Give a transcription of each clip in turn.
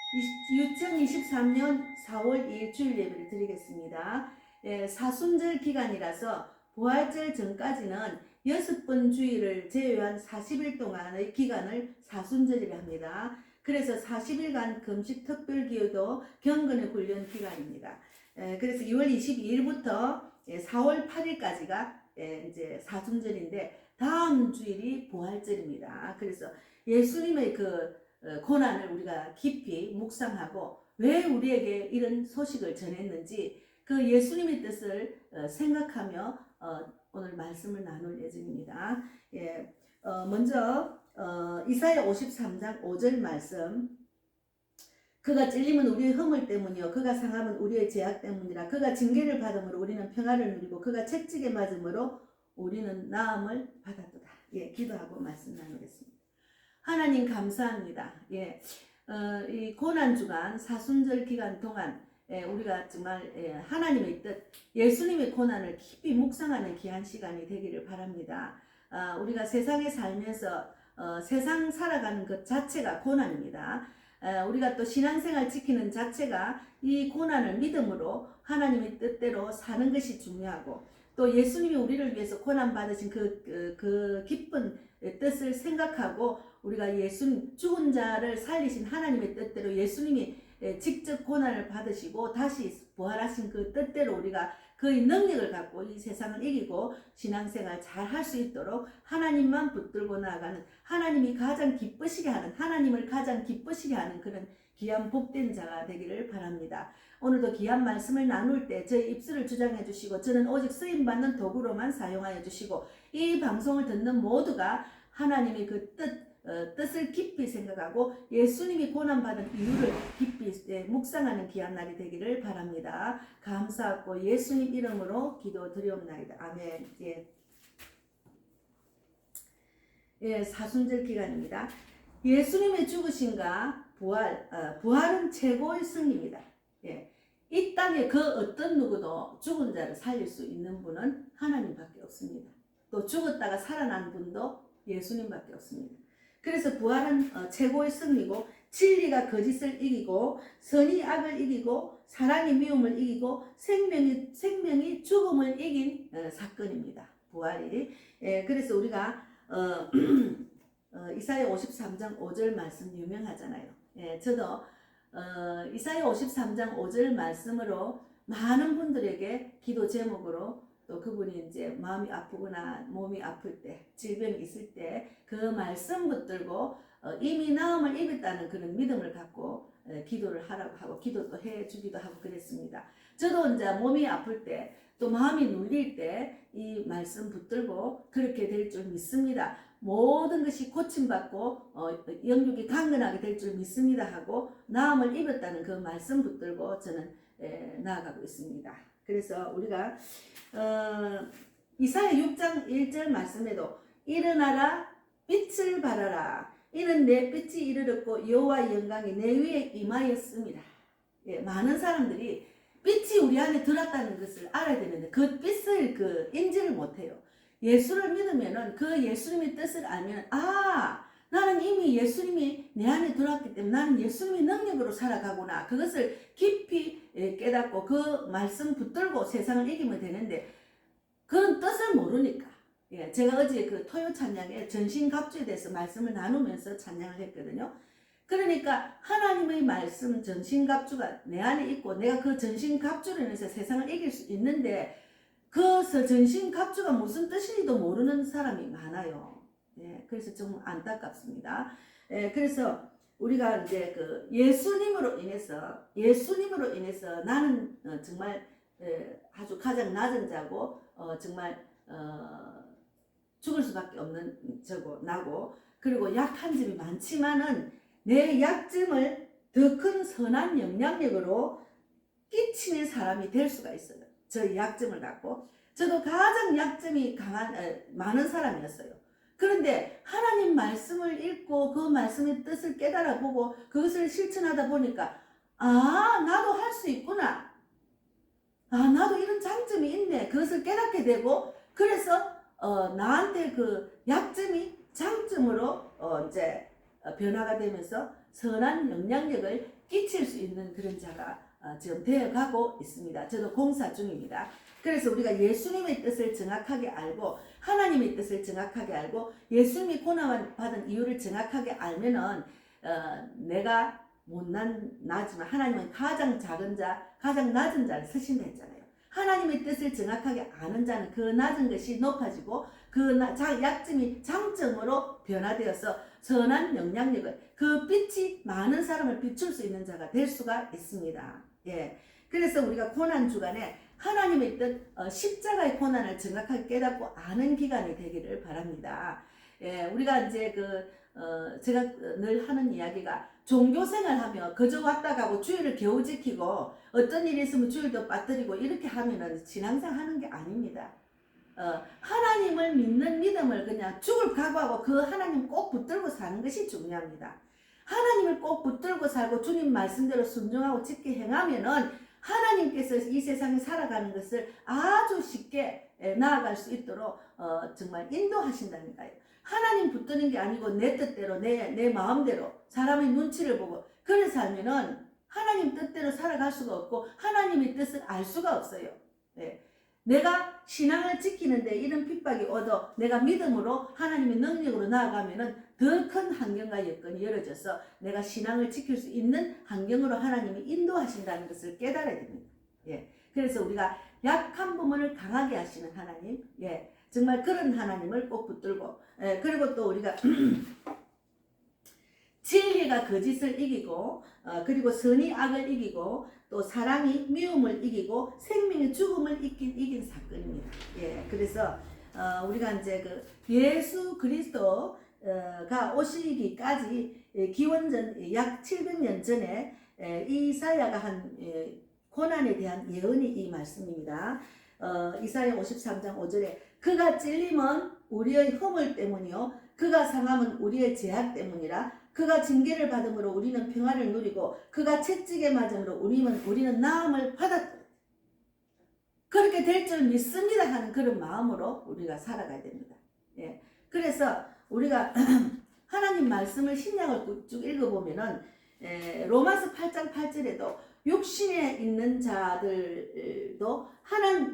2023년 4월 2일 주일 예배를 드리겠습니다. 사순절 기간이라서 부활절 전까지는 6번 주일을 제외한 40일 동안의 기간을 사순절이라 합니다. 그래서 40일간 금식 특별기도 경건의 훈련 기간입니다. 그래서 2월 22일부터 4월 8일까지가 이제 사순절인데 다음 주일이 부활절입니다. 그래서 예수님의 고난을 우리가 깊이 묵상하고 왜 우리에게 이런 소식을 전했는지 그 예수님의 뜻을 생각하며 오늘 말씀을 나눌 예정입니다. 먼저 이사야 53장 5절 말씀. 그가 찔림은 우리의 허물 때문이요 그가 상함은 우리의 죄악 때문이라. 그가 징계를 받음으로 우리는 평화를 누리고 그가 채찍에 맞음으로 우리는 나음을 받았도다. 기도하고 말씀 나누겠습니다. 하나님 감사합니다. 이 고난 주간 사순절 기간 동안 우리가 정말 하나님의 뜻, 예수님의 고난을 깊이 묵상하는 귀한 시간이 되기를 바랍니다. 우리가 세상에 살면서 세상 살아가는 것 자체가 고난입니다. 우리가 또 신앙생활 지키는 자체가 이 고난을 믿음으로 하나님의 뜻대로 사는 것이 중요하고, 또 예수님이 우리를 위해서 고난 받으신 그 기쁜 뜻을 생각하고 우리가 예수님 죽은 자를 살리신 하나님의 뜻대로 예수님이 직접 고난을 받으시고 다시 부활하신 그 뜻대로 우리가 그의 능력을 갖고 이 세상을 이기고 신앙생활 잘 할 수 있도록 하나님만 붙들고 나아가는, 하나님이 가장 기쁘시게 하는, 하나님을 가장 기쁘시게 하는 그런 귀한 복된 자가 되기를 바랍니다. 오늘도 귀한 말씀을 나눌 때 저희 입술을 주장해 주시고 저는 오직 쓰임받는 도구로만 사용하여 주시고 이 방송을 듣는 모두가 하나님의 그 뜻을 깊이 생각하고 예수님이 고난받은 이유를 깊이 묵상하는 귀한 날이 되기를 바랍니다. 감사하고 예수님 이름으로 기도드리옵나이다. 아멘. 사순절 기간입니다. 예수님의 죽으심과 부활은 최고의 승리입니다. 이 땅에 그 어떤 누구도 죽은 자를 살릴 수 있는 분은 하나님밖에 없습니다. 또 죽었다가 살아난 분도 예수님밖에 없습니다. 그래서 부활은 최고의 승리고, 진리가 거짓을 이기고 선이 악을 이기고 사랑이 미움을 이기고 생명이 죽음을 이긴 사건입니다. 부활이. 그래서 우리가 이사야 53장 5절 말씀 유명하잖아요. 저도 이사야 53장 5절 말씀으로 많은 분들에게 기도 제목으로, 또 그분이 이제 마음이 아프거나 몸이 아플 때, 질병이 있을 때 그 말씀 붙들고 이미 나음을 입었다는 그런 믿음을 갖고 기도를 하라고 하고 기도도 해주기도 하고 그랬습니다. 저도 이제 몸이 아플 때, 또 마음이 눌릴 때 이 말씀 붙들고 그렇게 될 줄 믿습니다. 모든 것이 고침받고 영육이 강건하게 될 줄 믿습니다 하고 나음을 입었다는 그 말씀 붙들고 저는 나아가고 있습니다. 그래서 우리가 이사야 6장 1절 말씀에도 일어나라 빛을 발하라 이는 내 빛이 이르렀고 여호와의 영광이 내 위에 임하였습니다. 많은 사람들이 빛이 우리 안에 들었다는 것을 알아야 되는데 그 빛을 인지를 못해요. 예수를 믿으면은 그 예수님의 뜻을 알면, 나는 이미 예수님이 내 안에 들어왔기 때문에 나는 예수님의 능력으로 살아가구나. 그것을 깊이 깨닫고 그 말씀 붙들고 세상을 이기면 되는데, 그런 뜻을 모르니까. 제가 어제 그 토요 찬양에 전신갑주에 대해서 말씀을 나누면서 찬양을 했거든요. 그러니까 하나님의 말씀 전신갑주가 내 안에 있고 내가 그 전신갑주로 인해서 세상을 이길 수 있는데, 그 전신갑주가 무슨 뜻인지도 모르는 사람이 많아요. 그래서 좀 안타깝습니다. 그래서 우리가 이제 예수님으로 인해서 나는 정말 아주 가장 낮은 자고 정말 죽을 수밖에 없는 나고, 그리고 약한 점이 많지만은 내 약점을 더 큰 선한 영향력으로 끼치는 사람이 될 수가 있어요. 저의 약점을 갖고. 저도 가장 약점이 많은 사람이었어요. 그런데 하나님 말씀을 읽고 그 말씀의 뜻을 깨달아 보고 그것을 실천하다 보니까 나도 할 수 있구나. 나도 이런 장점이 있네. 그것을 깨닫게 되고, 그래서 나한테 그 약점이 장점으로 이제 변화가 되면서 선한 영향력을 끼칠 수 있는 그런 자가 지금 되어가고 있습니다. 저도 공사 중입니다. 그래서 우리가 예수님의 뜻을 정확하게 알고 하나님의 뜻을 정확하게 알고 예수님이 고난을 받은 이유를 정확하게 알면은 내가 못난 나지만 하나님은 가장 작은 자, 가장 낮은 자를 쓰신다 했잖아요. 하나님의 뜻을 정확하게 아는 자는 그 낮은 것이 높아지고 그 약점이 장점으로 변화되어서 선한 영향력을 그 빛이 많은 사람을 비출 수 있는 자가 될 수가 있습니다. 예. 그래서 우리가 고난 주간에 하나님의 뜻, 십자가의 고난을 정확하게 깨닫고 아는 기간이 되기를 바랍니다. 예, 우리가 이제 제가 늘 하는 이야기가 종교생활하며 그저 왔다 가고 주일을 겨우 지키고 어떤 일이 있으면 주일도 빠뜨리고 이렇게 하면은 신앙생 하는 게 아닙니다. 하나님을 믿는 믿음을 그냥 죽을 각오하고 그 하나님 꼭 붙들고 사는 것이 중요합니다. 하나님을 꼭 붙들고 살고 주님 말씀대로 순종하고 지켜 행하면은 하나님께서 이 세상에 살아가는 것을 아주 쉽게 나아갈 수 있도록 정말 인도하신다니까요. 하나님 붙드는 게 아니고 내 뜻대로 내 마음대로 사람의 눈치를 보고 그래 살면은 하나님 뜻대로 살아갈 수가 없고 하나님의 뜻을 알 수가 없어요. 네. 내가 신앙을 지키는데 이런 핍박이 오도 내가 믿음으로 하나님의 능력으로 나아가면은 더 큰 환경과 여건이 열어져서 내가 신앙을 지킬 수 있는 환경으로 하나님이 인도하신다는 것을 깨달아야 됩니다. 예. 그래서 우리가 약한 부분을 강하게 하시는 하나님, 예. 정말 그런 하나님을 꼭 붙들고, 예. 그리고 또 우리가 진리가 거짓을 이기고, 그리고 선이 악을 이기고, 또 사랑이 미움을 이기고, 생명이 죽음을 이긴 사건입니다. 예. 그래서 우리가 이제 예수 그리스도가 오시기까지 기원전 약 700년 전에 이사야가 한 고난에 대한 예언이 이 말씀입니다. 이사야 53장 5절에 그가 찔림은 우리의 허물 때문이요 그가 상함은 우리의 죄악 때문이라 그가 징계를 받음으로 우리는 평안을 누리고 그가 채찍에 맞음으로 우리는 나음을 받았다. 그렇게 될 줄 믿습니다 하는 그런 마음으로 우리가 살아가야 됩니다. 예. 그래서 우리가 하나님 말씀을 신약을 쭉 읽어보면은 로마서 8장 8절에도 육신에 있는 자들도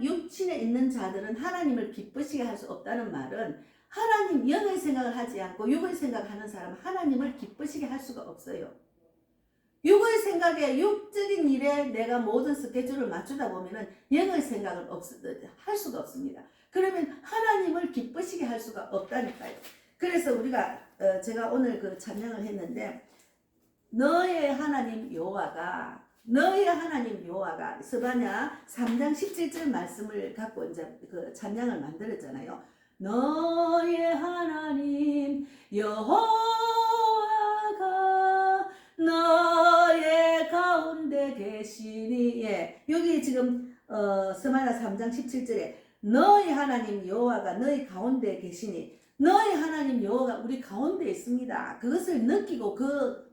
육신에 있는 자들은 하나님을 기쁘시게 할 수 없다는 말은 하나님 영의 생각을 하지 않고 육의 생각을 하는 사람은 하나님을 기쁘시게 할 수가 없어요. 육의 생각에 육적인 일에 내가 모든 스케줄을 맞추다 보면은 영의 생각을 할 수가 없습니다. 그러면 하나님을 기쁘시게 할 수가 없다니까요. 그래서 우리가 제가 오늘 찬양을 했는데 너의 하나님 여호와가 스바냐 3장 17절 말씀을 갖고 이제 찬양을 만들었잖아요. 너의 하나님 여호와가 너의 가운데 계시니 예. 여기 지금 스바냐 3장 17절에 너의 하나님 여호와가 너희 가운데 계시니 너의 하나님 여호와가 우리 가운데 있습니다. 그것을 느끼고 그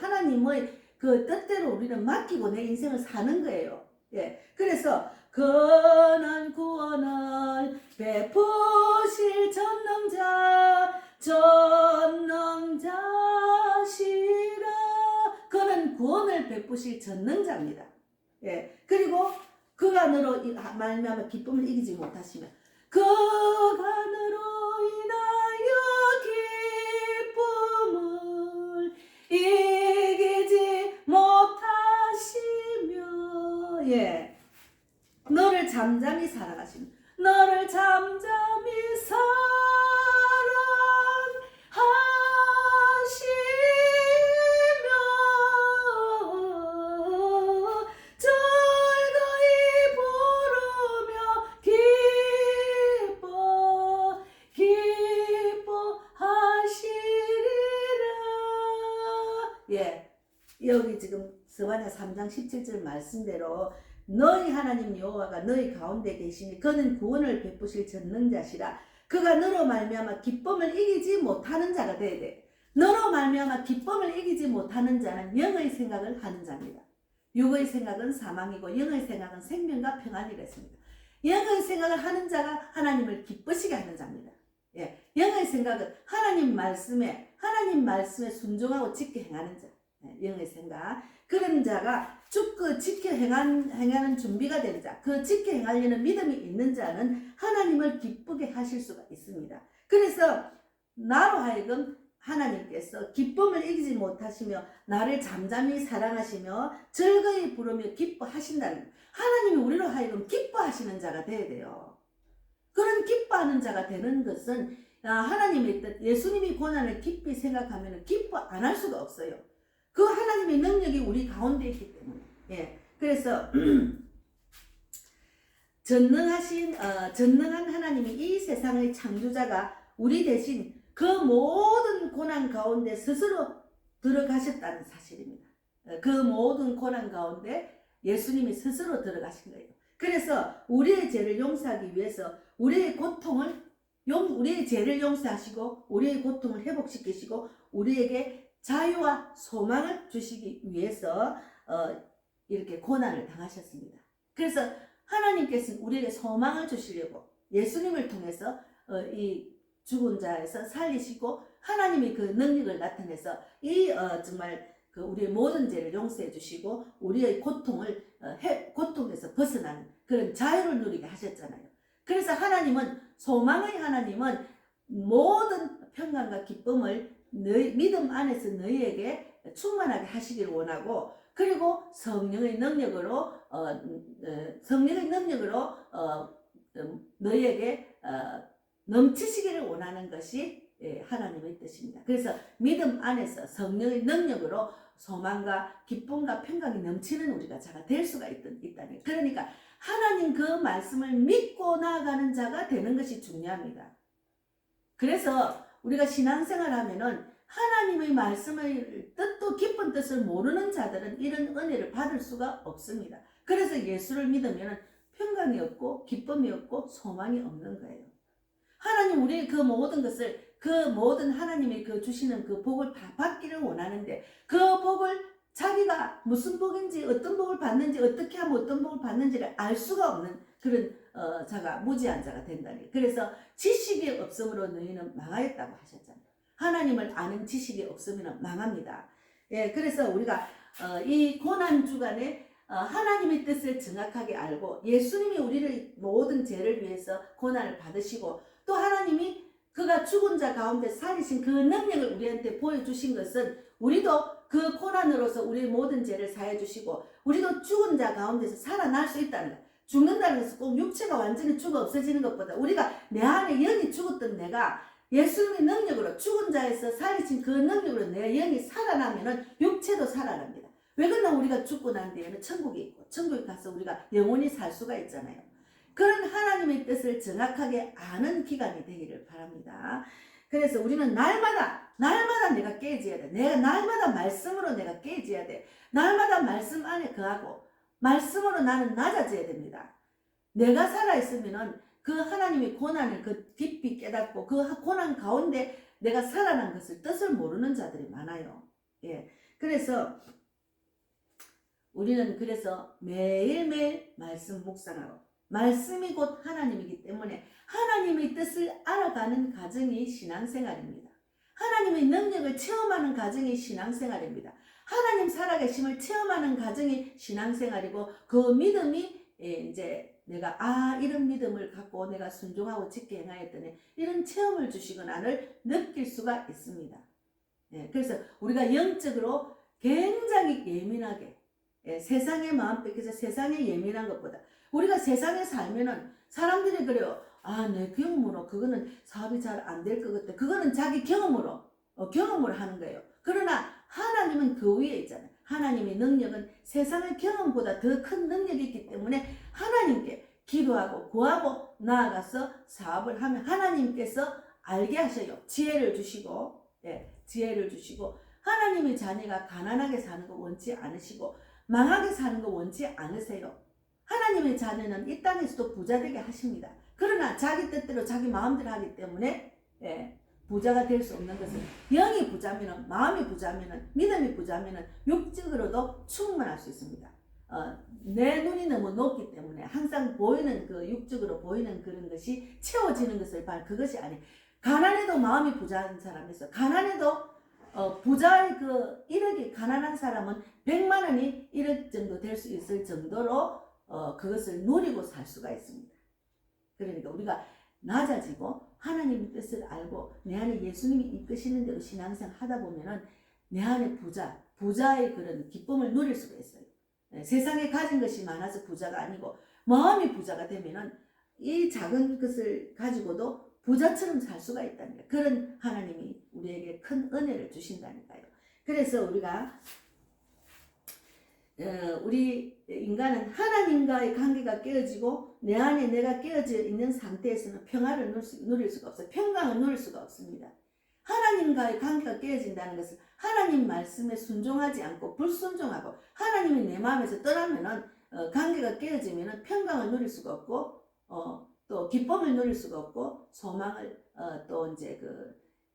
하나님의 그 뜻대로 우리는 맡기고 내 인생을 사는 거예요. 예. 그래서 그는 구원을 베푸실 전능자시라. 그는 구원을 베푸실 전능자입니다. 예. 그리고 그가 너로 말미암아 기쁨을 이기지 못하시면 그가 너로 인하여 기쁨을 이기지 못하시며 예. 너를 잠잠히 사랑하시며 너를 잠잠히 사랑하시며 즐거이 부르며 기뻐하시리라. 예, 여기 지금 스바냐 3장 17절 말씀대로 너희 하나님 여호와가 너희 가운데 계시니 그는 구원을 베푸실 전능자시라. 그가 너로 말미암아 기쁨을 이기지 못하는 자가 되어야 돼. 너로 말미암아 기쁨을 이기지 못하는 자는 영의 생각을 하는 자입니다. 육의 생각은 사망이고 영의 생각은 생명과 평안이랬습니다. 영의 생각을 하는 자가 하나님을 기쁘시게 하는 자입니다. 예, 영의 생각은 하나님 말씀에 하나님 말씀에 순종하고 지켜 행하는 자, 영의 생각. 그런 자가 쭉 지켜 행하는 준비가 된 자, 그 지켜 행하려는 믿음이 있는 자는 하나님을 기쁘게 하실 수가 있습니다. 그래서 나로 하여금 하나님께서 기쁨을 이기지 못하시며 나를 잠잠히 사랑하시며 즐거이 부르며 기뻐하신다는, 하나님이 우리로 하여금 기뻐하시는 자가 되어야 돼요. 그런 기뻐하는 자가 되는 것은 하나님의 뜻, 예수님이 고난을 깊이 생각하면 기뻐 안 할 수가 없어요. 그 하나님의 능력이 우리 가운데 있기 때문에. 예. 그래서 전능한 하나님이 이 세상의 창조자가 우리 대신 그 모든 고난 가운데 스스로 들어가셨다는 사실입니다. 그 모든 고난 가운데 예수님이 스스로 들어가신 거예요. 그래서 우리의 죄를 용서하기 위해서 우리의 죄를 용서하시고 우리의 고통을 회복시키시고 우리에게 자유와 소망을 주시기 위해서 이렇게 고난을 당하셨습니다. 그래서 하나님께서는 우리에게 소망을 주시려고 예수님을 통해서 이 죽은 자에서 살리시고 하나님이 그 능력을 나타내서 정말 그 우리의 모든 죄를 용서해 주시고 우리의 고통에서 벗어나는 그런 자유를 누리게 하셨잖아요. 그래서 소망의 하나님은 모든 평강과 기쁨을 믿음 안에서 너희에게 충만하게 하시기를 원하고, 그리고 성령의 능력으로 너희에게 넘치시기를 원하는 것이 하나님의 뜻입니다. 그래서 믿음 안에서 성령의 능력으로 소망과 기쁨과 평강이 넘치는 우리가 자가 될 수가 있다는. 그러니까 하나님 그 말씀을 믿고 나아가는 자가 되는 것이 중요합니다. 그래서 우리가 신앙생활 하면은 하나님의 말씀의 뜻도 깊은 뜻을 모르는 자들은 이런 은혜를 받을 수가 없습니다. 그래서 예수를 믿으면 평강이 없고 기쁨이 없고 소망이 없는 거예요. 하나님 우리 그 모든 것을, 그 모든 하나님이 주시는 그 복을 다 받기를 원하는데 그 복을 자기가 무슨 복인지, 어떤 복을 받는지, 어떻게 하면 어떤 복을 받는지를 알 수가 없는 그런 자가 무지한 자가 된다니. 그래서 지식이 없음으로 너희는 망하였다고 하셨잖아요. 하나님을 아는 지식이 없으면 망합니다. 예, 그래서 우리가 이 고난 주간에 하나님의 뜻을 정확하게 알고 예수님이 우리를 모든 죄를 위해서 고난을 받으시고 또 하나님이 그가 죽은 자 가운데 살리신 그 능력을 우리한테 보여주신 것은 우리도 그 고난으로서 우리의 모든 죄를 사해 주시고 우리도 죽은 자 가운데서 살아날 수 있다는 거예요. 죽는다는 것은 꼭 육체가 완전히 죽어 없어지는 것보다 우리가 내 안에 영이 죽었던 내가 예수님의 능력으로 죽은 자에서 살리신 그 능력으로 내 영이 살아나면은 육체도 살아납니다. 왜 그러나 우리가 죽고 난 뒤에는 천국에 있고 천국에 가서 우리가 영원히 살 수가 있잖아요. 그런 하나님의 뜻을 정확하게 아는 기간이 되기를 바랍니다. 그래서 우리는 날마다 내가 깨어져야 돼. 날마다 말씀으로 내가 깨어져야 돼. 날마다 말씀 안에 거하고 말씀으로 나는 낮아져야 됩니다. 내가 살아있으면은 그 하나님의 고난을 깊이 깨닫고 그 고난 가운데 내가 살아난 것을 뜻을 모르는 자들이 많아요. 예. 그래서 우리는 매일매일 말씀 묵상하고 말씀이 곧 하나님이기 때문에 하나님의 뜻을 알아가는 과정이 신앙생활입니다. 하나님의 능력을 체험하는 과정이 신앙생활입니다. 하나님 살아계심을 체험하는 과정이 신앙생활이고 그 믿음이 이제 내가 이런 믿음을 갖고 내가 순종하고 지켜 행하였더니 이런 체험을 주시거나를 느낄 수가 있습니다. 예, 그래서 우리가 영적으로 굉장히 예민하게 세상의 마음 뺏겨서 세상에 예민한 것보다 우리가 세상에 살면은 사람들이 그래요. 내 경험으로 그거는 사업이 잘 안 될 것 같아. 그거는 자기 경험으로 하는 거예요. 그러나 하나님은 그 위에 있잖아요. 하나님의 능력은 세상의 경험보다 더 큰 능력이 있기 때문에 하나님께 기도하고 구하고 나아가서 사업을 하면 하나님께서 알게 하셔요. 지혜를 주시고 하나님의 자녀가 가난하게 사는 거 원치 않으시고 망하게 사는 거 원치 않으세요. 하나님의 자녀는 이 땅에서도 부자 되게 하십니다. 그러나 자기 뜻대로 자기 마음대로 하기 때문에 부자가 될 수 없는 것은 영이 부자면은, 마음이 부자면은, 믿음이 부자면은 육적으로도 충만할 수 있습니다. 내 눈이 너무 높기 때문에 항상 보이는 육적으로 보이는 그런 것이 채워지는 것을 그것이 아니, 가난해도 마음이 부자인 사람이 있어. 가난해도 부자의 그 1억이 가난한 사람은 100만 원이 1억 정도 될 수 있을 정도로 그것을 누리고 살 수가 있습니다. 그러니까 우리가 낮아지고 하나님의 뜻을 알고 내 안에 예수님이 이끄시는 대로 신앙생활 하다 보면은 내 안에 부자의 그런 기쁨을 누릴 수가 있어요. 세상에 가진 것이 많아서 부자가 아니고 마음이 부자가 되면은 이 작은 것을 가지고도 부자처럼 살 수가 있다는 거예요. 그런 하나님이 우리에게 큰 은혜를 주신다니까요. 그래서 우리가 우리 인간은 하나님과의 관계가 깨어지고 내 안에 내가 깨어져 있는 상태에서는 평화를 누릴 수가 없어요. 평강을 누릴 수가 없습니다. 하나님과의 관계가 깨어진다는 것은 하나님 말씀에 순종하지 않고 불순종하고 하나님이 내 마음에서 떠나면은 관계가 깨어지면은 평강을 누릴 수가 없고 또 기쁨을 누릴 수가 없고 소망을 또 이제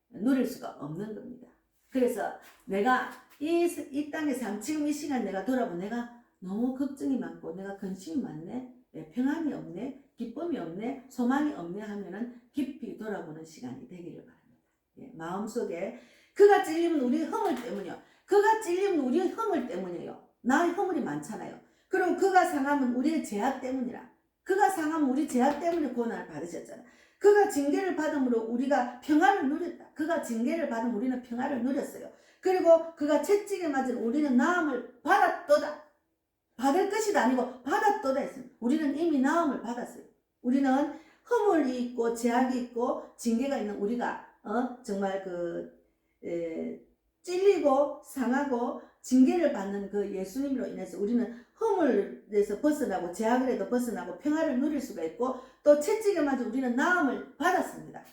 누릴 수가 없는 겁니다. 그래서 내가 이 땅의 삶, 지금 이 시간 내가 돌아보면 내가 너무 걱정이 많고 내가 근심이 많네, 평안이 없네, 기쁨이 없네, 소망이 없네 하면은 깊이 돌아보는 시간이 되기를 바랍니다. 마음속에 그가 찔리면 우리 허물 때문이요. 그가 찔리면 우리 허물 때문이에요. 나의 허물이 많잖아요. 그럼 그가 상하면 우리의 죄악 때문이라. 그가 상하면 우리 죄악 때문에 고난을 받으셨잖아요. 그가 징계를 받음으로 우리가 평화를 누렸다. 그가 징계를 받으면 우리는 평화를 누렸어요. 그리고 그가 채찍에 맞은 우리는 나음을 받았도다. 받을 것이 아니고 받았도다 했습니다. 우리는 이미 나음을 받았어요. 우리는 허물이 있고 죄악이 있고 징계가 있는 우리가 정말 찔리고 상하고 징계를 받는 그 예수님으로 인해서 우리는 허물에서 벗어나고 죄악에도 벗어나고 평화를 누릴 수가 있고 또 채찍에 맞아 우리는 나음을 받았습니다.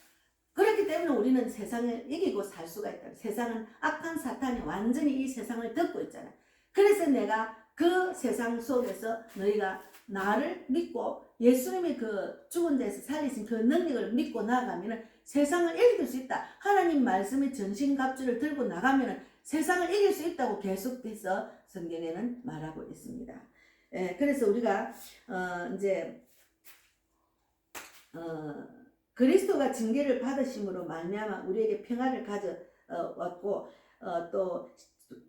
그렇기 때문에 우리는 세상을 이기고 살 수가 있다. 세상은 악한 사탄이 완전히 이 세상을 덮고 있잖아요. 그래서 내가 그 세상 속에서 너희가 나를 믿고 예수님이 그 죽은 데서 살리신 그 능력을 믿고 나아가면 세상을 이길 수 있다. 하나님 말씀의 전신갑주를 들고 나가면 세상을 이길 수 있다고 계속해서 성경에는 말하고 있습니다. 그래서 우리가 이제 그리스도가 징계를 받으심으로 말미암아 우리에게 평화를 가져왔고 또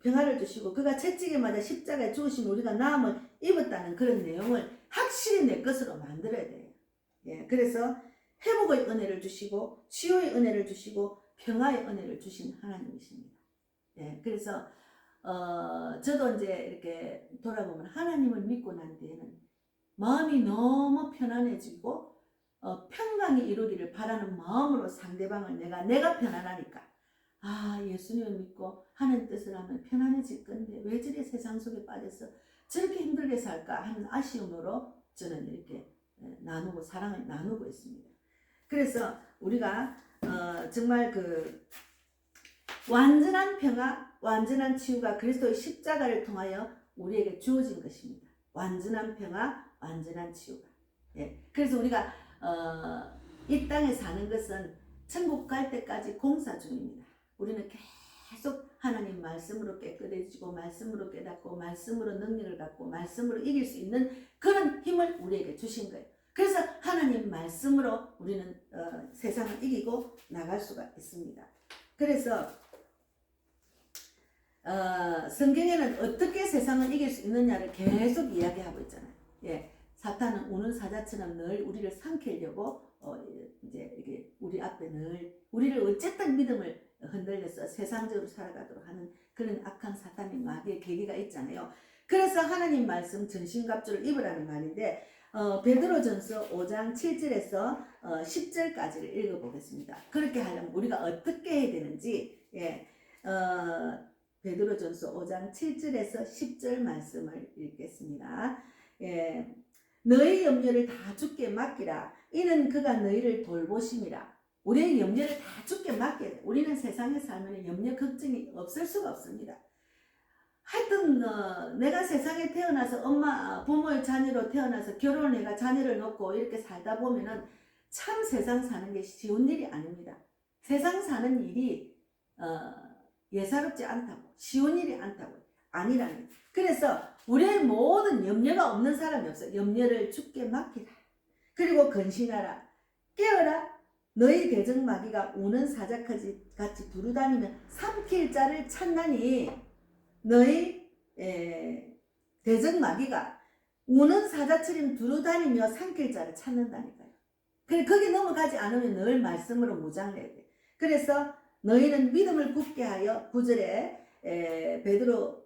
평화를 주시고 그가 채찍에 맞아 십자가에 죽으신 우리가 나음을 입었다는 그런 내용을 확실히 내 것으로 만들어야 돼요. 그래서 회복의 은혜를 주시고 치유의 은혜를 주시고 평화의 은혜를 주신 하나님이십니다. 그래서 저도 이제 이렇게 돌아보면 하나님을 믿고 난 뒤에는 마음이 너무 편안해지고 평강이 이루기를 바라는 마음으로 상대방을 내가 편안하니까 예수님을 믿고 하는 뜻을 하면 편안해질 건데 왜 저리 세상 속에 빠져서 저렇게 힘들게 살까 하는 아쉬움으로 저는 이렇게 나누고 사랑을 나누고 있습니다. 그래서 우리가 정말 완전한 평화, 완전한 치유가 그리스도의 십자가를 통하여 우리에게 주어진 것입니다. 완전한 평화, 완전한 치유가. 그래서 우리가 이 땅에 사는 것은 천국 갈 때까지 공사 중입니다. 우리는 계속 하나님 말씀으로 깨끗해지고 말씀으로 깨닫고 말씀으로 능력을 갖고 말씀으로 이길 수 있는 그런 힘을 우리에게 주신 거예요. 그래서 하나님 말씀으로 우리는 세상을 이기고 나갈 수가 있습니다. 그래서 성경에는 어떻게 세상을 이길 수 있느냐를 계속 이야기하고 있잖아요. 사탄은 우는 사자처럼 늘 우리를 삼키려고 이제 이게 우리 앞에 늘 우리를 어쨌든 믿음을 흔들려서 세상적으로 살아가도록 하는 그런 악한 사탄의 마귀의 계기가 있잖아요. 그래서 하나님 말씀 전신갑주를 입으라는 말인데 베드로전서 5장 7절에서 10절까지를 읽어보겠습니다. 그렇게 하려면 우리가 어떻게 해야 되는지 베드로전서 5장 7절에서 10절 말씀을 읽겠습니다. 너희 염려를 다 주께 맡기라. 이는 그가 너희를 돌보심이라. 우리의 염려를 다 주께 맡겨야 돼. 우리는 세상에 살면 염려 걱정이 없을 수가 없습니다. 하여튼 내가 세상에 태어나서 부모의 자녀로 태어나서 결혼을 해가 자녀를 놓고 이렇게 살다 보면은 참 세상 사는 게 쉬운 일이 아닙니다. 세상 사는 일이 예사롭지 않다고, 쉬운 일이 아니라는. 그래서 우리의 모든 염려가 없는 사람이 없어요. 염려를 주께 맡기라. 그리고 근신하라. 깨어라. 너희 대적마귀가 우는 사자같이 두루다니며 삼킬 자를 찾나니 너희 대적마귀가 우는 사자처럼 두루다니며 삼킬 자를 찾는다니까요. 그래 거기 넘어가지 않으면 늘 말씀으로 무장해야 돼. 그래서 너희는 믿음을 굳게 하여 9절에 베드로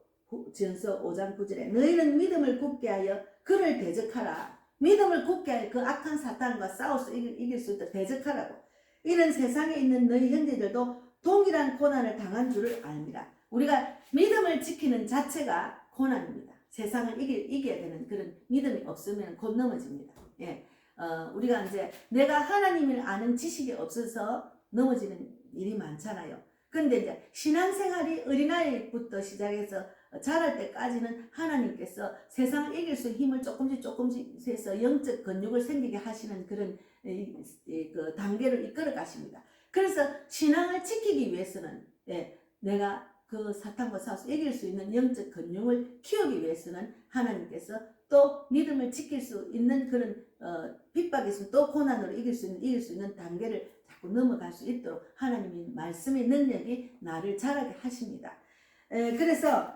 전서 5장 9절에 너희는 믿음을 굳게 하여 그를 대적하라. 믿음을 굳게 하여 그 악한 사탄과 싸워서 이길 수 있도록 대적하라고. 이런 세상에 있는 너희 형제들도 동일한 고난을 당한 줄을 압니다. 우리가 믿음을 지키는 자체가 고난입니다. 세상을 이겨야 되는 그런 믿음이 없으면 곧 넘어집니다. 예. 우리가 이제 내가 하나님을 아는 지식이 없어서 넘어지는 일이 많잖아요. 근데 이제 신앙생활이 어린아이부터 시작해서 자랄 때까지는 하나님께서 세상을 이길 수 있는 힘을 조금씩 해서 영적 근육을 생기게 하시는 그런 그 단계를 이끌어 가십니다. 그래서 신앙을 지키기 위해서는 내가 그 사탄과 싸워서 이길 수 있는 영적 근육을 키우기 위해서는 하나님께서 또 믿음을 지킬 수 있는 그런 핍박에서 또 고난으로 이길 수 있는 단계를 자꾸 넘어갈 수 있도록 하나님의 말씀의 능력이 나를 자라게 하십니다. 그래서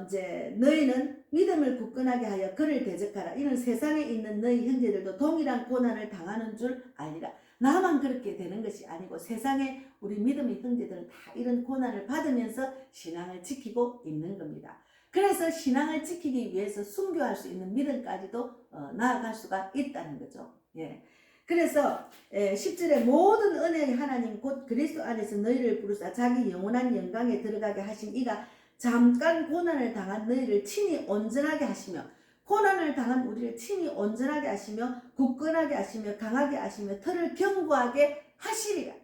이제 너희는 믿음을 굳건하게 하여 그를 대적하라. 이는 세상에 있는 너희 형제들도 동일한 고난을 당하는 줄 알리라. 나만 그렇게 되는 것이 아니고 세상에 우리 믿음의 형제들은 다 이런 고난을 받으면서 신앙을 지키고 있는 겁니다. 그래서 신앙을 지키기 위해서 순교할 수 있는 믿음까지도 나아갈 수가 있다는 거죠. 예. 그래서 10절에 모든 은혜의 하나님 곧 그리스도 안에서 너희를 부르사 자기 영원한 영광에 들어가게 하신 이가 잠깐 고난을 당한 너희를 친히 온전하게 하시며 고난을 당한 우리를 친히 온전하게 하시며 굳건하게 하시며 강하게 하시며 털을 견고하게 하시리라.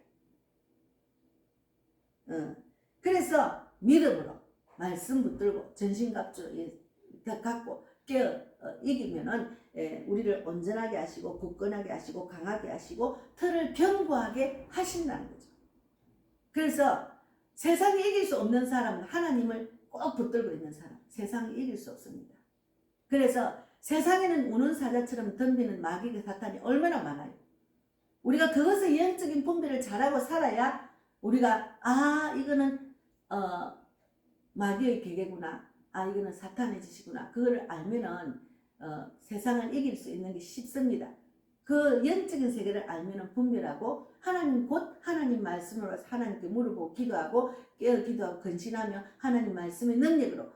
그래서 믿음으로 말씀 붙들고 전신갑주 갖고 깨어 이기면은 우리를 온전하게 하시고 굳건하게 하시고 강하게 하시고 털을 견고하게 하신다는 거죠. 그래서 세상이 이길 수 없는 사람은 하나님을 꼭 붙들고 있는 사람, 세상이 이길 수 없습니다. 그래서 세상에는 우는 사자처럼 덤비는 마귀가 사탄이 얼마나 많아요. 우리가 그것의 영적인 분별을 잘하고 살아야 우리가 이거는 마귀의 계계구나, 이거는 사탄의 짓이구나, 그걸 알면은 세상을 이길 수 있는 게 쉽습니다. 그 영적인 세계를 알면은 분별하고 하나님 곧 하나님 말씀으로 하나님께 물어보고 기도하고 깨어 기도하고 근신하며 하나님 말씀의 능력으로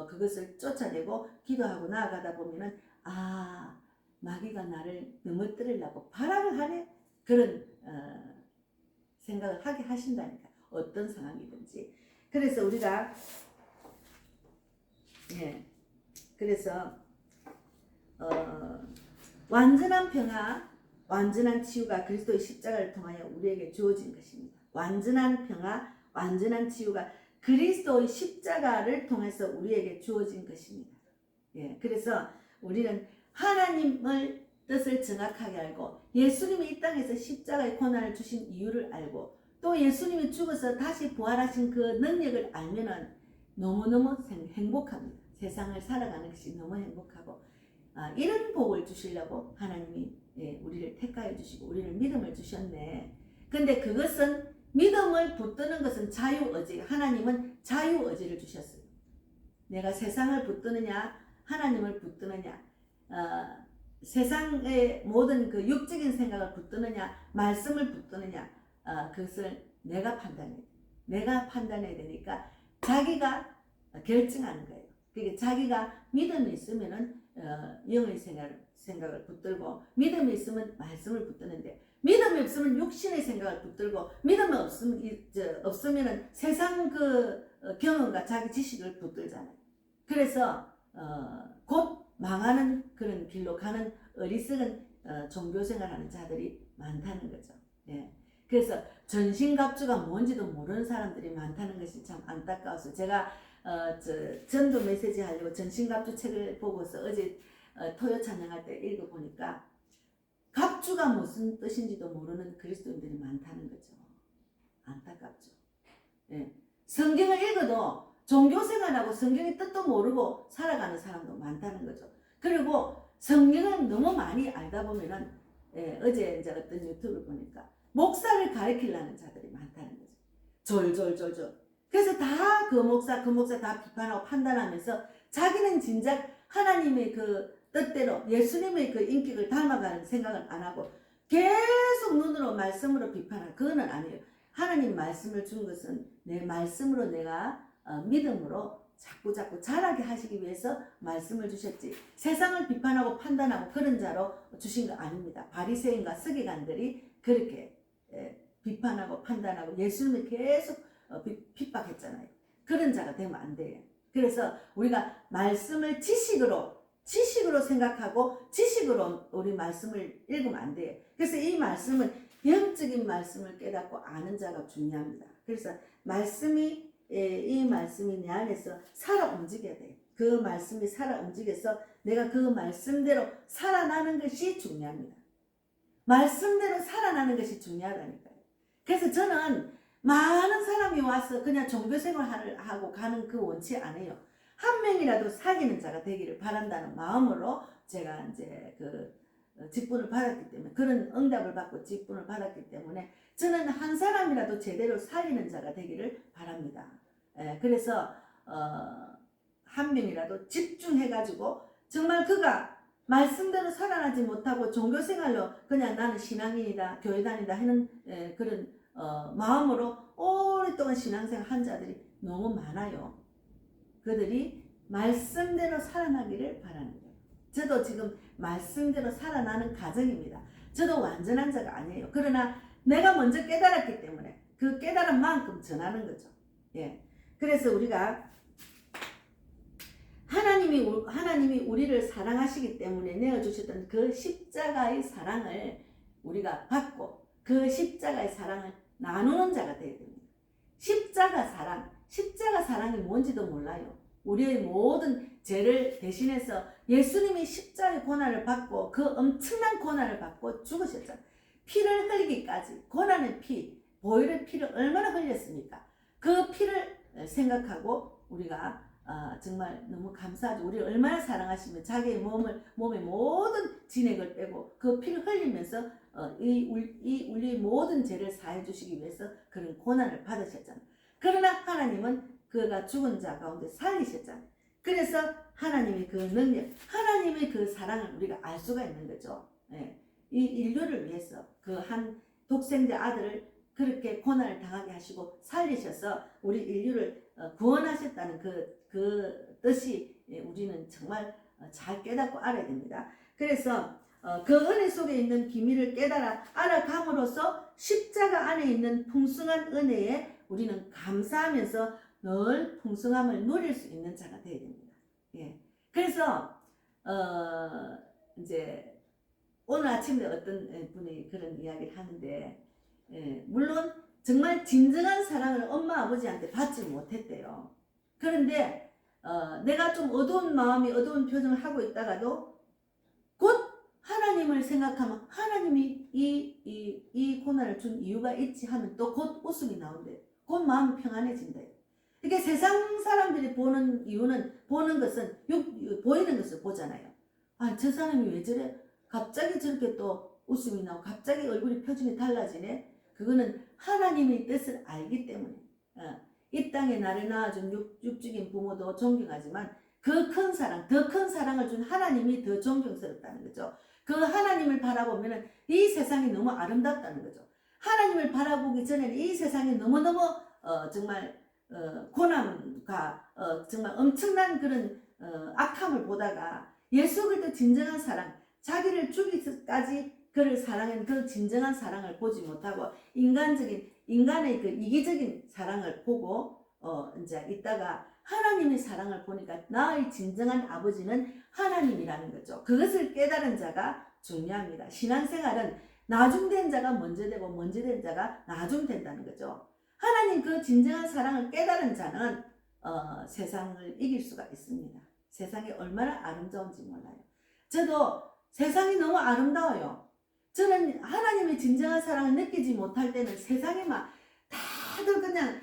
그것을 쫓아내고 기도하고 나아가다 보면은 마귀가 나를 넘어뜨리려고 발악을 하네, 그런 생각을 하게 하신다니까, 어떤 상황이든지. 그래서 우리가 그래서 완전한 평화, 완전한 치유가 그리스도의 십자가를 통하여 우리에게 주어진 것입니다. 완전한 평화, 완전한 치유가 그리스도의 십자가를 통해서 우리에게 주어진 것입니다. 그래서 우리는 하나님의 뜻을 정확하게 알고 예수님이 이 땅에서 십자가의 고난을 주신 이유를 알고 또 예수님이 죽어서 다시 부활하신 그 능력을 알면은 너무너무 행복합니다. 세상을 살아가는 것이 너무 행복하고 이런 복을 주시려고 하나님이 우리를 택하여 주시고 우리를 믿음을 주셨네. 근데 그것은 믿음을 붙드는 것은 자유의지, 하나님은 자유의지를 주셨어요. 내가 세상을 붙드느냐 하나님을 붙드느냐, 세상의 모든 그 육적인 생각을 붙드느냐 말씀을 붙드느냐, 그것을 내가 판단해야 되니까 자기가 결정하는 거예요. 그러니까 자기가 믿음이 있으면은 영의 생각을 붙들고 믿음이 있으면 말씀을 붙드는데 믿음이 없으면 육신의 생각을 붙들고 믿음이 없으면은 세상 그 경험과 자기 지식을 붙들잖아요. 그래서 곧 망하는 그런 길로 가는 어리석은 종교생활하는 자들이 많다는 거죠. 그래서 전신갑주가 뭔지도 모르는 사람들이 많다는 것이 참 안타까워서 제가 전도 메시지 하려고 전신갑주 책을 보고서 어제 토요 찬양할 때 읽어보니까 갑주가 무슨 뜻인지도 모르는 그리스도인들이 많다는 거죠. 안타깝죠. 성경을 읽어도 종교생활하고 성경의 뜻도 모르고 살아가는 사람도 많다는 거죠. 그리고 성경을 너무 많이 알다 보면은 어제 이제 어떤 유튜브를 보니까 목사를 가리키려는 자들이 많다는 거죠. 졸졸졸졸. 그래서 다 그 목사 다 비판하고 판단하면서 자기는 진작 하나님의 그 뜻대로 예수님의 그 인격을 닮아가는 생각은 안 하고 계속 눈으로 말씀으로 비판하는, 그거는 아니에요. 하나님 말씀을 준 것은 내 말씀으로 내가 믿음으로 자꾸 자라게 하시기 위해서 말씀을 주셨지, 세상을 비판하고 판단하고 그런 자로 주신 거 아닙니다. 바리새인과 서기관들이 그렇게 비판하고 판단하고 예수님을 계속 핍박했잖아요. 그런 자가 되면 안 돼요. 그래서 우리가 말씀을 지식으로 생각하고 지식으로 우리 말씀을 읽으면 안 돼요. 그래서 이 말씀은 영적인 말씀을 깨닫고 아는 자가 중요합니다. 그래서 이 말씀이 내 안에서 살아 움직여야 돼요. 그 말씀이 살아 움직여서 내가 그 말씀대로 살아나는 것이 중요합니다. 말씀대로 살아나는 것이 중요하다니까요. 그래서 저는 많은 사람이 와서 그냥 종교생활을 하고 가는 그 원치 않아요. 한 명이라도 살리는 자가 되기를 바란다는 마음으로 제가 이제 직분을 받았기 때문에, 그런 응답을 받고 직분을 받았기 때문에 저는 한 사람이라도 제대로 살리는 자가 되기를 바랍니다. 그래서 한 명이라도 집중해가지고 정말 그가 말씀대로 살아나지 못하고 종교생활로 그냥 나는 신앙인이다, 교회 다니다 하는 그런 마음으로 오랫동안 신앙생활 한 자들이 너무 많아요. 그들이 말씀대로 살아나기를 바라는 거예요. 저도 지금 말씀대로 살아나는 가정입니다. 저도 완전한 자가 아니에요. 그러나 내가 먼저 깨달았기 때문에 그 깨달은 만큼 전하는 거죠. 예. 그래서 우리가 하나님이 우리를 사랑하시기 때문에 내어주셨던 그 십자가의 사랑을 우리가 받고 그 십자가의 사랑을 나누는 자가 되어야 됩니다. 십자가 사랑이 뭔지도 몰라요. 우리의 모든 죄를 대신해서 예수님이 십자가의 고난을 받고 그 엄청난 고난을 받고 죽으셨잖아요. 피를 흘리기까지, 고난의 피, 보혈의 피를 얼마나 흘렸습니까? 그 피를 생각하고 우리가 정말 너무 감사하죠. 우리를 얼마나 사랑하시면 자기의 몸의 모든 진액을 빼고 그 피를 흘리면서 우리의 모든 죄를 사해 주시기 위해서 그런 고난을 받으셨잖아요. 그러나 하나님은 그가 죽은 자 가운데 살리셨잖아요. 그래서 하나님의 그 능력, 하나님의 그 사랑을 우리가 알 수가 있는 거죠. 예. 이 인류를 위해서 그 한 독생자 아들을 그렇게 고난을 당하게 하시고 살리셔서 우리 인류를 구원하셨다는 그 뜻이 우리는 정말 잘 깨닫고 알아야 됩니다. 그래서 그 은혜 속에 있는 비밀을 깨달아 알아감으로써 십자가 안에 있는 풍성한 은혜에 우리는 감사하면서 늘 풍성함을 누릴 수 있는 자가 되어야 됩니다. 예. 그래서 이제 오늘 아침에 어떤 분이 그런 이야기를 하는데, 물론 정말 진정한 사랑을 엄마 아버지한테 받지 못했대요. 그런데 내가 좀 어두운 마음이 어두운 표정을 하고 있다가도 곧 하나님을 생각하면 하나님이 이 고난을 준 이유가 있지 하면 또 곧 웃음이 나온대요. 곧 마음이 평안해진대요. 이게 세상 사람들이 보는 이유는, 보는 것은 보이는 것을 보잖아요. 아, 저 사람이 왜 저래? 갑자기 저렇게 또 웃음이 나고 갑자기 얼굴이 표정이 달라지네. 그거는 하나님의 뜻을 알기 때문에. 이 땅에 나를 낳아준 육적인 부모도 존경하지만 그 큰 사랑, 더 큰 사랑을 준 하나님이 더 존경스럽다는 거죠. 그 하나님을 바라보면 이 세상이 너무 아름답다는 거죠. 하나님을 바라보기 전에는 이 세상이 너무너무 정말 고난과 정말 엄청난 그런 악함을 보다가 예수 그리스도 진정한 사랑, 자기를 죽이기까지 그를 사랑한 그 진정한 사랑을 보지 못하고 인간의 그 이기적인 사랑을 보고 이제 있다가 하나님의 사랑을 보니까 나의 진정한 아버지는 하나님이라는 거죠. 그것을 깨달은 자가 중요합니다. 신앙생활은 나중된 자가 먼저 되고 먼저 된 자가 나중된다는 거죠. 하나님 그 진정한 사랑을 깨달은 자는 세상을 이길 수가 있습니다. 세상이 얼마나 아름다운지 몰라요. 저도 세상이 너무 아름다워요. 저는 하나님의 진정한 사랑을 느끼지 못할 때는 세상에 막 다들 그냥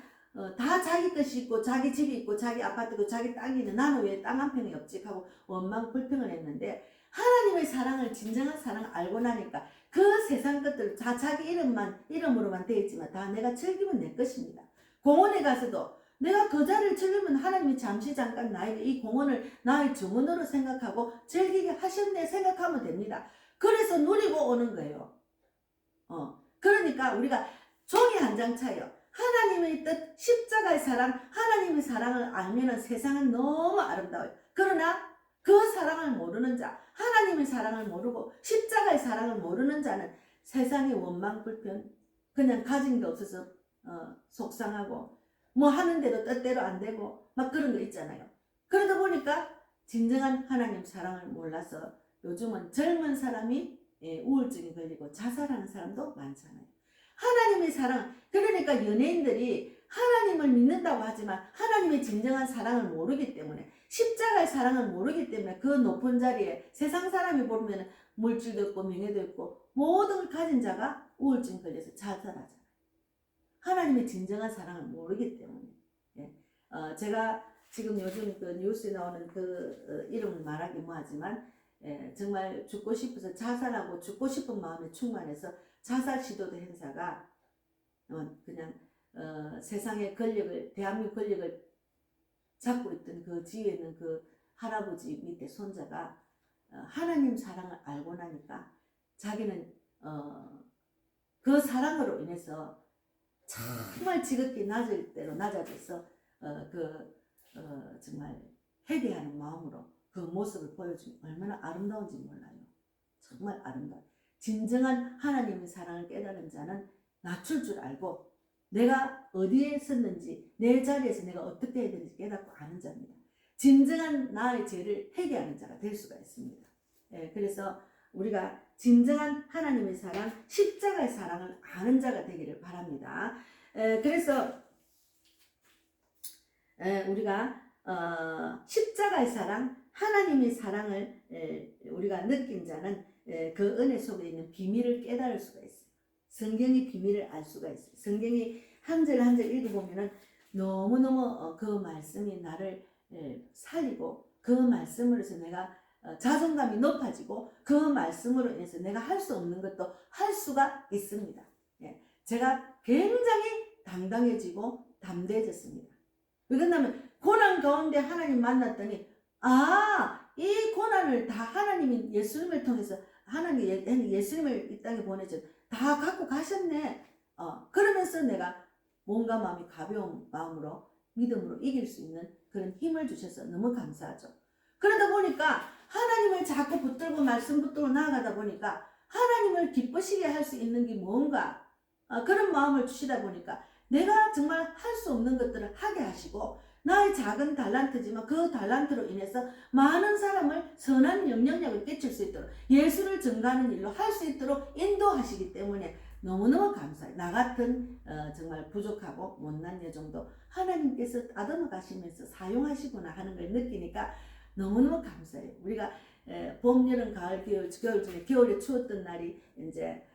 다 자기 것이 있고 자기 집이 있고 자기 아파트고 자기 땅이 있는 나는 왜 땅 한 평이 없지 하고 원망 불평을 했는데, 하나님의 사랑을 진정한 사랑을 알고 나니까 그 세상 것들 다 자기 이름으로만 되어 있지만 다 내가 즐기면 내 것입니다. 공원에 가서도 내가 그 자리를 즐기면 하나님이 잠시 잠깐 나에게 이 공원을 나의 정원으로 생각하고 즐기게 하셨네 생각하면 됩니다. 그래서 누리고 오는 거예요. 그러니까 우리가 종이 한 장 차요. 하나님의 뜻, 십자가의 사랑, 하나님의 사랑을 알면은 세상은 너무 아름다워요. 그러나 그 사랑을 모르는 자, 하나님의 사랑을 모르고 십자가의 사랑을 모르는 자는 세상의 원망 불편, 그냥 가진 게 없어서 속상하고 뭐 하는데도 뜻대로 안 되고 막 그런 거 있잖아요. 그러다 보니까 진정한 하나님 사랑을 몰라서 요즘은 젊은 사람이 우울증이 걸리고 자살하는 사람도 많잖아요. 하나님의 사랑, 그러니까 연예인들이 하나님을 믿는다고 하지만 하나님의 진정한 사랑을 모르기 때문에, 십자가의 사랑을 모르기 때문에 그 높은 자리에 세상 사람이 보면 물질도 있고 명예도 있고 모든 걸 가진 자가 우울증 걸려서 자살하잖아요. 하나님의 진정한 사랑을 모르기 때문에. 제가 지금 요즘 그 뉴스에 나오는 그 이름을 말하기 뭐하지만 정말 죽고 싶어서 자살하고 죽고 싶은 마음에 충만해서 자살 시도도 행사가 그냥 세상의 권력을, 대한민국 권력을 잡고 있던 그 지위에 있는 그 할아버지 밑에 손자가 하나님 사랑을 알고 나니까 자기는 그 사랑으로 인해서 정말 지극히 낮을 대로 낮아져서 정말 회개하는 마음으로 그 모습을 보여주면 얼마나 아름다운지 몰라요. 정말 아름다워요. 진정한 하나님의 사랑을 깨달은 자는 낮출 줄 알고 내가 어디에 섰는지 내 자리에서 내가 어떻게 해야 되는지 깨닫고 아는 자입니다. 진정한 나의 죄를 회개하는 자가 될 수가 있습니다. 그래서 우리가 진정한 하나님의 사랑, 십자가의 사랑을 아는 자가 되기를 바랍니다. 그래서 우리가 십자가의 사랑, 하나님의 사랑을 우리가 느낀 자는 그 은혜 속에 있는 비밀을 깨달을 수가 있어요. 성경의 비밀을 알 수가 있어요. 성경이 한 절 한 절 읽어보면은 너무너무 그 말씀이 나를 살리고 그 말씀으로 해서 내가 자존감이 높아지고 그 말씀으로 인해서 내가 할 수 없는 것도 할 수가 있습니다. 제가 굉장히 당당해지고 담대해졌습니다. 왜 그러냐면 고난 가운데 하나님 만났더니 이 고난을 다 하나님이 예수님을 통해서 하나님 예수님을 이 땅에 보내줘 다 갖고 가셨네. 그러면서 내가 몸과 마음이 가벼운 마음으로 믿음으로 이길 수 있는 그런 힘을 주셔서 너무 감사하죠. 그러다 보니까 하나님을 자꾸 붙들고 말씀 붙들고 나아가다 보니까 하나님을 기쁘시게 할 수 있는 게 뭔가 그런 마음을 주시다 보니까 내가 정말 할 수 없는 것들을 하게 하시고 나의 작은 달란트지만 그 달란트로 인해서 많은 사람을 선한 영향력을 끼칠 수 있도록 예수를 전가하는 일로 할 수 있도록 인도하시기 때문에 너무너무 감사해요. 나 같은 정말 부족하고 못난 여정도 하나님께서 다듬어 가시면서 사용하시구나 하는 걸 느끼니까 너무너무 감사해요. 우리가 봄, 여름, 가을, 겨울 중에 겨울에 추웠던 날이 이제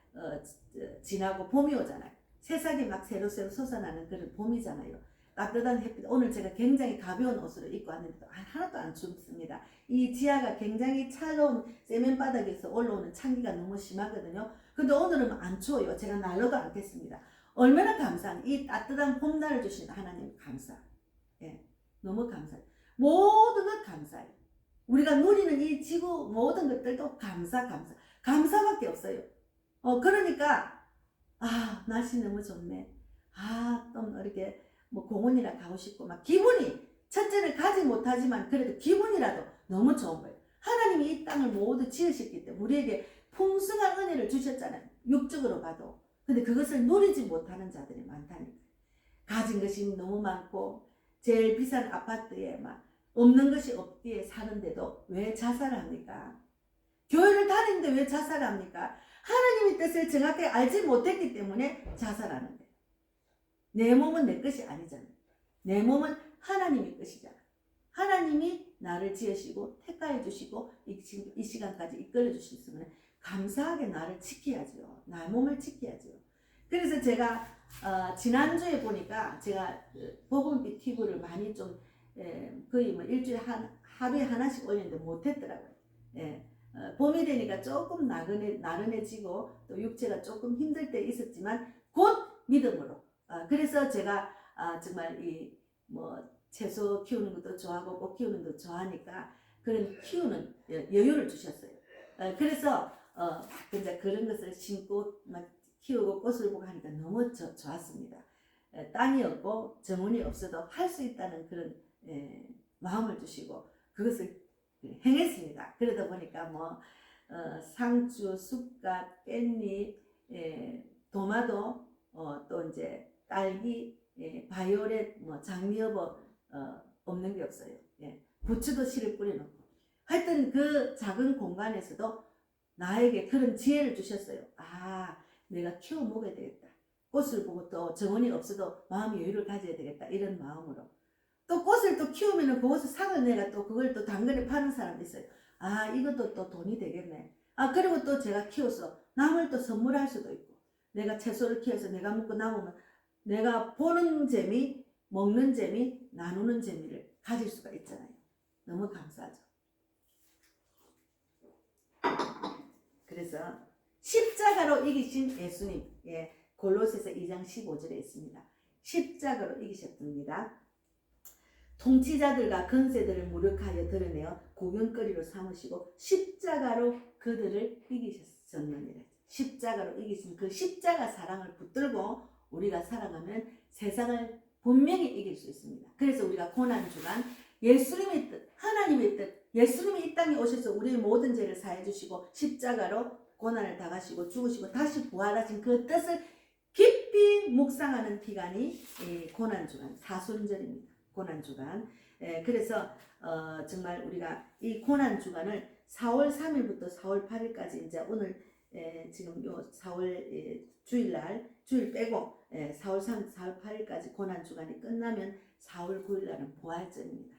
지나고 봄이 오잖아요. 새싹이 막 새로새로 솟아나는 그런 봄이잖아요. 따뜻한 햇빛. 오늘 제가 굉장히 가벼운 옷으로 입고 왔는데 하나도 안 춥습니다. 이 지하가 굉장히 차가운 세면 바닥에서 올라오는 찬기가 너무 심하거든요. 근데 오늘은 안 추워요. 제가 날로도 않겠습니다. 얼마나 감사한 이 따뜻한 봄날을 주신 하나님 감사. 너무 감사해요. 모든 것 감사해요. 우리가 누리는 이 지구 모든 것들도 감사밖에 없어요. 그러니까 날씨 너무 좋네. 또 이렇게 뭐 공원이라 가고 싶고 막 기분이 첫째는 가지 못하지만 그래도 기분이라도 너무 좋은 거예요. 하나님이 이 땅을 모두 지으셨기 때문에 우리에게 풍성한 은혜를 주셨잖아요. 육적으로 봐도. 근데 그것을 누리지 못하는 자들이 많다니까. 가진 것이 너무 많고 제일 비싼 아파트에 막 없는 것이 없기에 사는데도 왜 자살을 합니까? 교회를 다니는데 왜 자살을 합니까? 하나님의 뜻을 정확히 알지 못했기 때문에 자살하는 거예요. 내 몸은 내 것이 아니잖아요. 내 몸은 하나님의 것이잖아요. 하나님이 나를 지으시고 택하여 주시고 이 시간까지 이끌어 주셨으면 감사하게 나를 지켜야죠. 나의 몸을 지켜야죠. 그래서 제가 지난주에 보니까 제가 복음빛 TV를 많이 좀 거의 뭐 일주일에 하루에 하나씩 올렸는데 못했더라고요. 봄이 되니까 조금 나른해지고 또 육체가 조금 힘들 때 있었지만 곧 믿음으로. 그래서 제가 정말 이 뭐 채소 키우는 것도 좋아하고 꽃 키우는 것도 좋아하니까 그런 키우는 여유를 주셨어요. 그래서 이제 그런 것을 심고 막 키우고 꽃을 보고 하니까 너무 좋았습니다. 땅이 없고 정원이 없어도 할 수 있다는 그런 마음을 주시고 그것을 행했습니다. 그러다 보니까 뭐 상추, 쑥갓, 깻잎, 도마도, 또 이제 딸기, 바이올렛, 뭐 장미여보 없는 게 없어요. 부추도 씨를 뿌려놓고 하여튼 그 작은 공간에서도 나에게 그런 지혜를 주셨어요. 내가 키워 먹어야 되겠다. 꽃을 보고 또 정원이 없어도 마음의 여유를 가져야 되겠다. 이런 마음으로. 또 꽃을 또 키우면은 그것을 상을 내가 또 그걸 또 당근에 파는 사람이 있어요. 이것도 또 돈이 되겠네. 그리고 또 제가 키워서 남을 또 선물할 수도 있고, 내가 채소를 키워서 내가 먹고 남으면 내가 보는 재미, 먹는 재미, 나누는 재미를 가질 수가 있잖아요. 너무 감사하죠. 그래서 십자가로 이기신 예수님, 골로새서 2장 15절에 있습니다. 십자가로 이기셨습니다. 통치자들과 권세들을 무력하여 드러내어 구경거리로 삼으시고 십자가로 그들을 이기셨느니라. 십자가로 이기신 그 십자가 사랑을 붙들고 우리가 살아가면 세상을 분명히 이길 수 있습니다. 그래서 우리가 고난주간 예수님의 뜻, 하나님의 뜻, 예수님이 이 땅에 오셔서 우리의 모든 죄를 사해 주시고 십자가로 고난을 당하시고 죽으시고 다시 부활하신 그 뜻을 깊이 묵상하는 기간이 고난주간, 사순절입니다. 고난주간. 그래서 정말 우리가 이 고난주간을 4월 3일부터 4월 8일까지 이제 오늘 지금 요 4월 주일날, 주일 빼고 4월 3일, 4월 8일까지 고난주간이 끝나면 4월 9일날은 부활절입니다.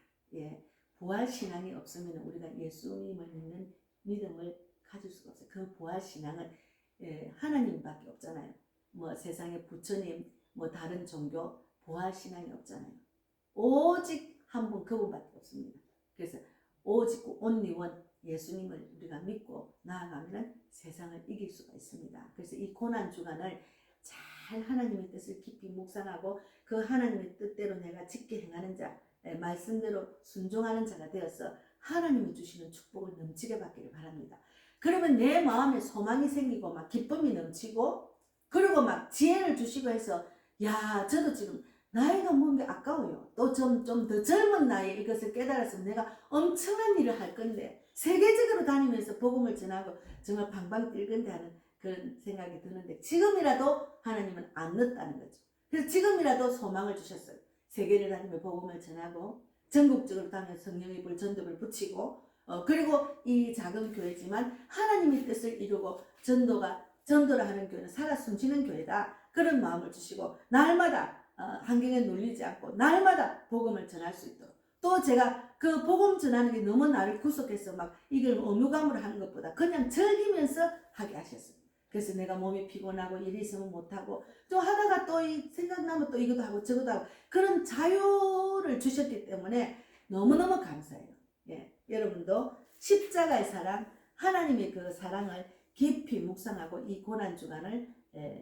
부활신앙이 없으면 우리가 예수님을 믿는 믿음을 가질 수가 없어요. 그 부활신앙은 하나님밖에 없잖아요. 뭐 세상에 부처님, 뭐 다른 종교 부활신앙이 없잖아요. 오직 한 분 그분밖에 없습니다. 그래서 오직 only one 예수님을 우리가 믿고 나아가면 세상을 이길 수가 있습니다. 그래서 이 고난주간을 잘 하나님의 뜻을 깊이 묵상하고 그 하나님의 뜻대로 내가 짓게 행하는 자, 말씀대로 순종하는 자가 되어서 하나님이 주시는 축복을 넘치게 받기를 바랍니다. 그러면 내 마음에 소망이 생기고 막 기쁨이 넘치고 그리고 막 지혜를 주시고 해서 저도 지금 나이가 먹은 게 아까워요. 또 좀 더 젊은 나이에 이것을 깨달았으면 내가 엄청난 일을 할 건데 세계적으로 다니면서 복음을 전하고 정말 방방 뛸건데 하는 그런 생각이 드는데 지금이라도 하나님은 안 늦다는 거죠. 그래서 지금이라도 소망을 주셨어요. 세계를 다니며 복음을 전하고 전국적으로 다니며 성령의 불 전도를 붙이고 그리고 이 작은 교회지만 하나님의 뜻을 이루고 전도를 하는 교회는 살아 숨쉬는 교회다. 그런 마음을 주시고 날마다 환경에 눌리지 않고 날마다 복음을 전할 수 있도록 또 제가 그 복음 전하는 게 너무 나를 구속해서 막 이걸 의무감으로 하는 것보다 그냥 즐기면서 하게 하셨어요. 그래서 내가 몸이 피곤하고 일이 있으면 못하고 또 하다가 또 생각나면 또 이것도 하고 저것도 하고 그런 자유를 주셨기 때문에 너무너무 감사해요. 여러분도 십자가의 사랑, 하나님의 그 사랑을 깊이 묵상하고 이 고난주간을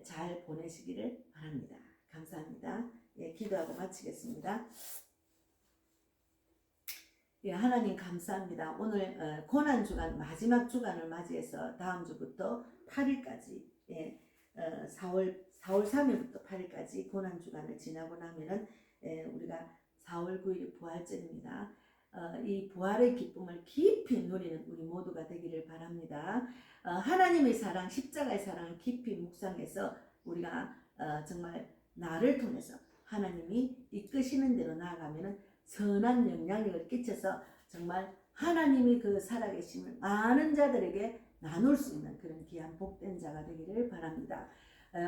잘 보내시기를 바랍니다. 감사합니다. 기도하고 마치겠습니다. 하나님 감사합니다. 오늘 고난주간 마지막 주간을 맞이해서 다음 주부터 8일까지 4월 3일부터 8일까지 고난주간을 지나고 나면은 우리가 4월 9일이 부활절입니다. 이 부활의 기쁨을 깊이 누리는 우리 모두가 되기를 바랍니다. 하나님의 사랑, 십자가의 사랑을 깊이 묵상해서 우리가 정말 나를 통해서 하나님이 이끄시는 대로 나아가면은 선한 영향력을 끼쳐서 정말 하나님의 그 살아계심을 많은 자들에게 나눌 수 있는 그런 귀한 복된 자가 되기를 바랍니다.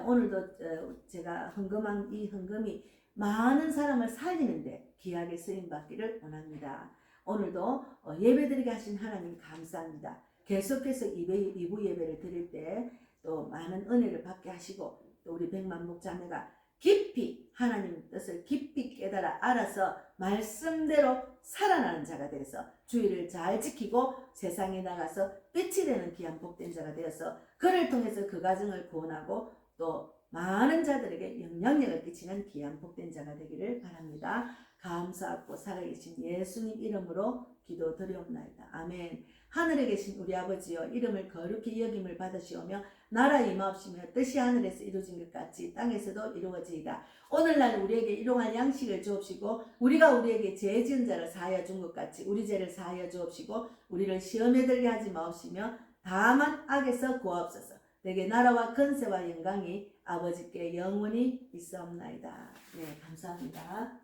오늘도 제가 헌금한 이 헌금이 많은 사람을 살리는데 귀하게 쓰임받기를 원합니다. 오늘도 예배드리게 하신 하나님 감사합니다. 계속해서 2부 예배를 드릴 때 또 많은 은혜를 받게 하시고 또 우리 백만목 자매가 깊이 하나님 뜻을 깊이 깨달아 알아서 말씀대로 살아나는 자가 되어서 주의를 잘 지키고 세상에 나가서 빛이 되는 귀한 복된 자가 되어서 그를 통해서 그 가정을 구원하고 또 많은 자들에게 영향력을 끼치는 귀한 복된 자가 되기를 바랍니다. 감사하고 살아계신 예수님 이름으로 기도드리옵나이다. 아멘. 하늘에 계신 우리 아버지여, 이름을 거룩히 여김을 받으시오며 나라 임하옵시며 뜻이 하늘에서 이루어진 것 같이 땅에서도 이루어지이다. 오늘날 우리에게 일용할 양식을 주옵시고 우리가 우리에게 죄 지은 자를 사하여 준 것 같이 우리 죄를 사하여 주옵시고 우리를 시험에 들게 하지 마옵시며 다만 악에서 구하옵소서. 내게 나라와 권세와 영광이 아버지께 영원히 있사옵나이다. 네, 감사합니다.